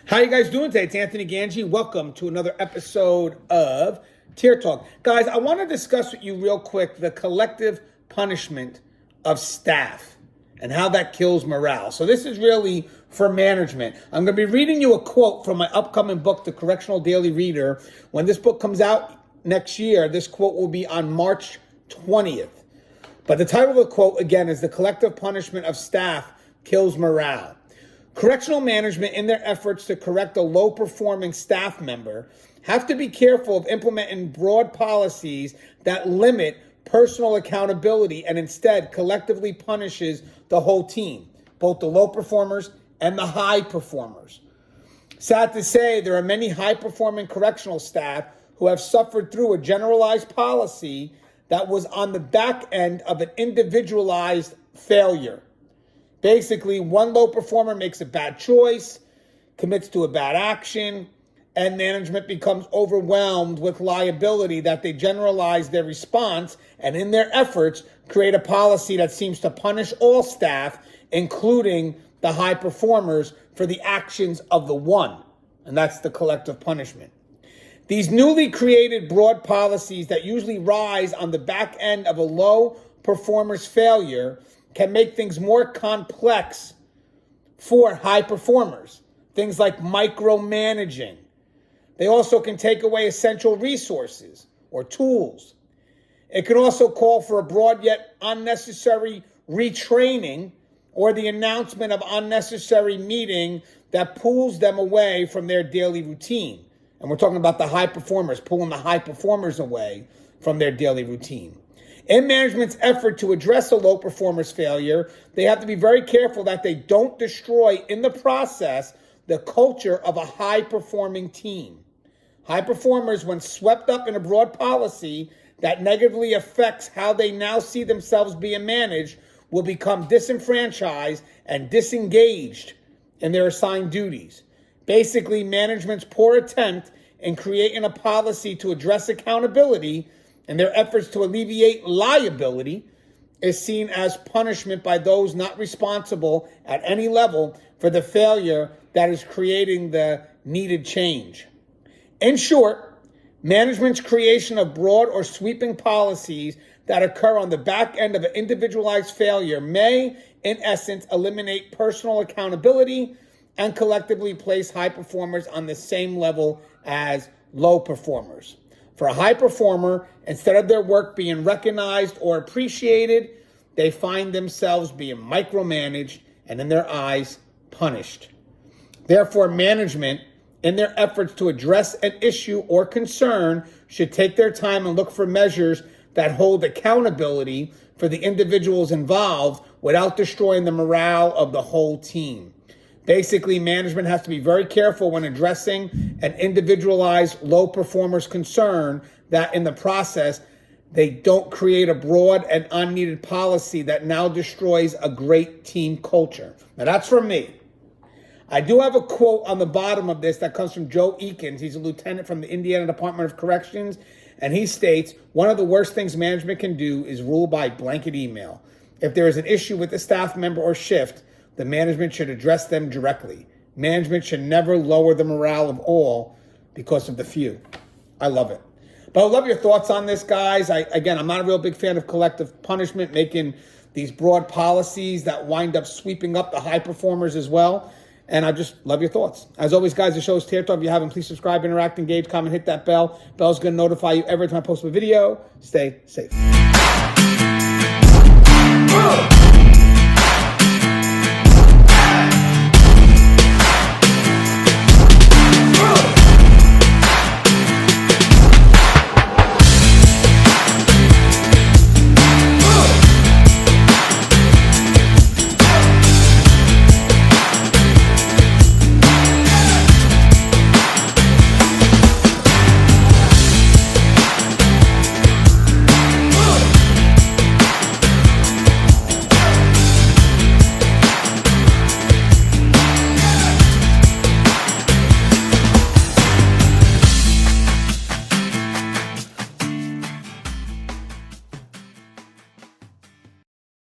How you guys doing today? It's Anthony Gangi. Welcome to another episode of Tier Talk. Guys, I want to discuss with you real quick the collective punishment of staff and how that kills morale. So this is really for management. I'm going to be reading you a quote from my upcoming book, The Correctional Daily Reader. When this book comes out next year, this quote will be on March 20th. But the title of the quote, again, is The Collective Punishment of Staff Kills Morale. Correctional management, in their efforts to correct a low-performing staff member, have to be careful of implementing broad policies that limit personal accountability and instead collectively punishes the whole team, both the low performers and the high performers. Sad to say, there are many high-performing correctional staff who have suffered through a generalized policy that was on the back end of an individualized failure. Basically, one low performer makes a bad choice, commits to a bad action, and management becomes overwhelmed with liability that they generalize their response and in their efforts create a policy that seems to punish all staff, including the high performers, for the actions of the one. And that's the collective punishment. These newly created broad policies that usually rise on the back end of a low performer's failure can make things more complex for high performers. Things like micromanaging. They also can take away essential resources or tools. It can also call for a broad yet unnecessary retraining or the announcement of unnecessary meeting that pulls them away from their daily routine. And we're talking about the high performers, pulling the high performers away from their daily routine. In management's effort to address a low performer's failure, they have to be very careful that they don't destroy in the process the culture of a high-performing team. High performers, when swept up in a broad policy that negatively affects how they now see themselves being managed, will become disenfranchised and disengaged in their assigned duties. Basically, management's poor attempt in creating a policy to address accountability and their efforts to alleviate liability is seen as punishment by those not responsible at any level for the failure that is creating the needed change. In short, management's creation of broad or sweeping policies that occur on the back end of an individualized failure may, in essence, eliminate personal accountability and collectively place high performers on the same level as low performers. For a high performer, instead of their work being recognized or appreciated, they find themselves being micromanaged and, in their eyes, punished. Therefore, management, in their efforts to address an issue or concern, should take their time and look for measures that hold accountability for the individuals involved without destroying the morale of the whole team. Basically, management has to be very careful when addressing an individualized low performer's concern that in the process, they don't create a broad and unneeded policy that now destroys a great team culture. Now, that's from me. I do have a quote on the bottom of this that comes from Joe Eakins. He's a lieutenant from the Indiana Department of Corrections, and he states, one of the worst things management can do is rule by blanket email. If there is an issue with a staff member or shift, the management should address them directly. Management should never lower the morale of all because of the few. I love it. But I love your thoughts on this, guys. I'm not a real big fan of collective punishment, making these broad policies that wind up sweeping up the high performers as well. And I just love your thoughts. As always, guys, the show is Tier Talk. If you haven't, please subscribe, interact, engage, comment, hit that bell. Bell's going to notify you every time I post a video. Stay safe.